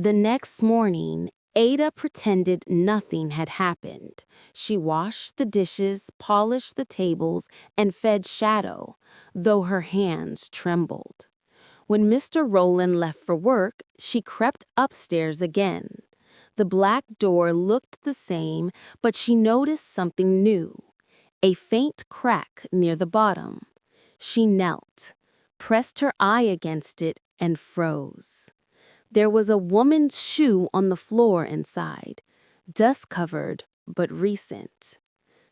The next morning, Ada pretended nothing had happened. She washed the dishes, polished the tables, and fed Shadow, though her hands trembled. When Mr. Rowland left for work, she crept upstairs again. The black door looked the same, but she noticed something new, a faint crack near the bottom. She knelt, pressed her eye against it, and froze. There was a woman's shoe on the floor inside, dust-covered but recent.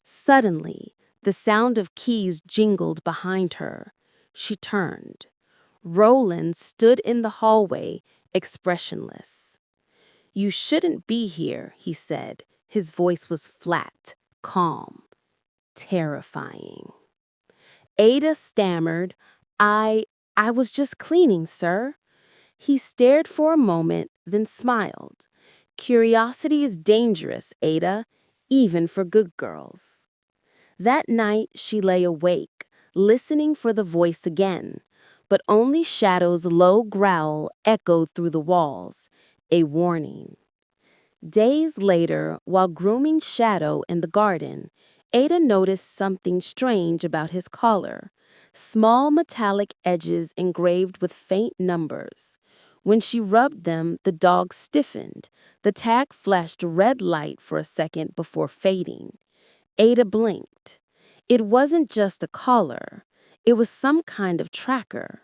Suddenly, the sound of keys jingled behind her. She turned. Roland stood in the hallway, expressionless. "You shouldn't be here," he said. His voice was flat, calm, terrifying. Ada stammered, I was just cleaning, sir." He stared for a moment, then smiled. "Curiosity is dangerous, Ada, even for good girls." That night she lay awake, listening for the voice again, but only Shadow's low growl echoed through the walls, a warning. Days later, while grooming Shadow in the garden, Ada noticed something strange about his collar, small metallic edges engraved with faint numbers. When she rubbed them, the dog stiffened. The tag flashed red light for a second before fading. Ada blinked. It wasn't just a collar. It was some kind of tracker.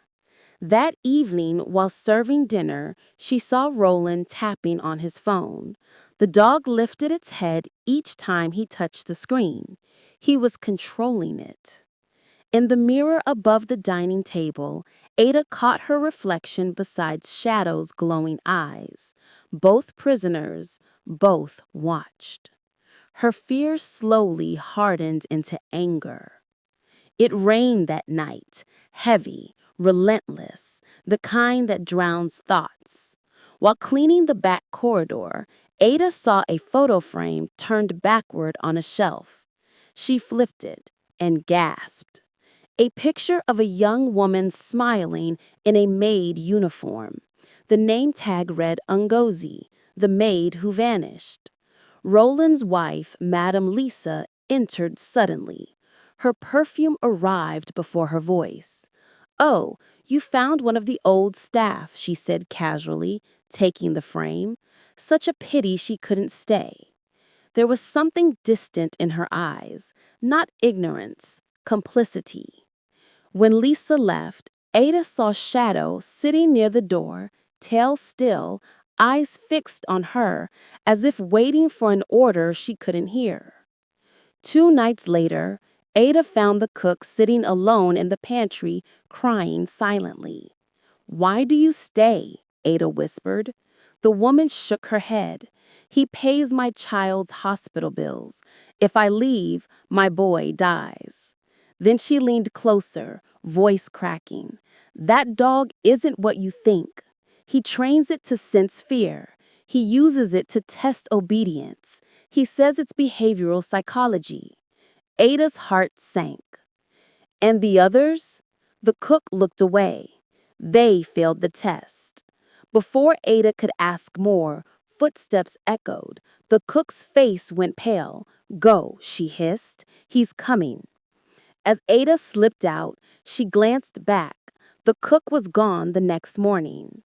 That evening, while serving dinner, she saw Roland tapping on his phone. The dog lifted its head each time he touched the screen. He was controlling it. In the mirror above the dining table, Ada caught her reflection beside Shadow's glowing eyes. Both prisoners, both watched. Her fear slowly hardened into anger. It rained that night, heavy, relentless, the kind that drowns thoughts. While cleaning the back corridor, Ada saw a photo frame turned backward on a shelf. She flipped it and gasped. A picture of a young woman smiling in a maid uniform. The name tag read Ngozi, the maid who vanished. Roland's wife, Madame Lisa, entered suddenly. Her perfume arrived before her voice. "Oh, you found one of the old staff," she said casually, taking the frame. Such a pity she couldn't stay. There was something distant in her eyes, not ignorance, complicity. When Lisa left, Ada saw Shadow sitting near the door, tail still, eyes fixed on her, as if waiting for an order she couldn't hear. 2 nights later, Ada found the cook sitting alone in the pantry, crying silently. "Why do you stay?" Ada whispered. The woman shook her head. "He pays my child's hospital bills. If I leave, my boy dies." Then she leaned closer, voice cracking. "That dog isn't what you think. He trains it to sense fear. He uses it to test obedience. He says it's behavioral psychology." Ada's heart sank. "And the others?" The cook looked away. "They failed the test." Before Ada could ask more, footsteps echoed. The cook's face went pale. "Go," she hissed. "He's coming." As Ada slipped out, she glanced back. The cook was gone the next morning.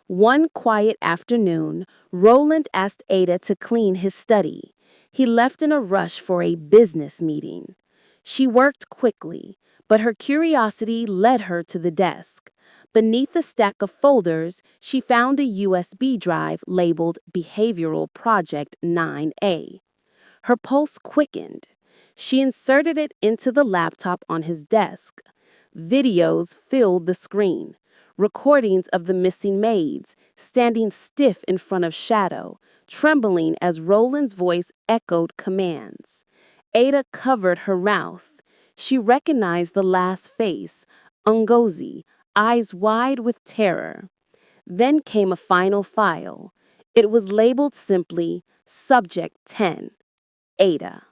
One quiet afternoon, Roland asked Ada to clean his study. He left in a rush for a business meeting. She worked quickly, but her curiosity led her to the desk. Beneath a stack of folders, she found a USB drive labeled Behavioral Project 9A. Her pulse quickened. She inserted it into the laptop on his desk. Videos filled the screen. Recordings of the missing maids, standing stiff in front of Shadow, trembling as Roland's voice echoed commands. Ada covered her mouth. She recognized the last face, Ngozi, eyes wide with terror. Then came a final file. It was labeled simply Subject 10, Ada.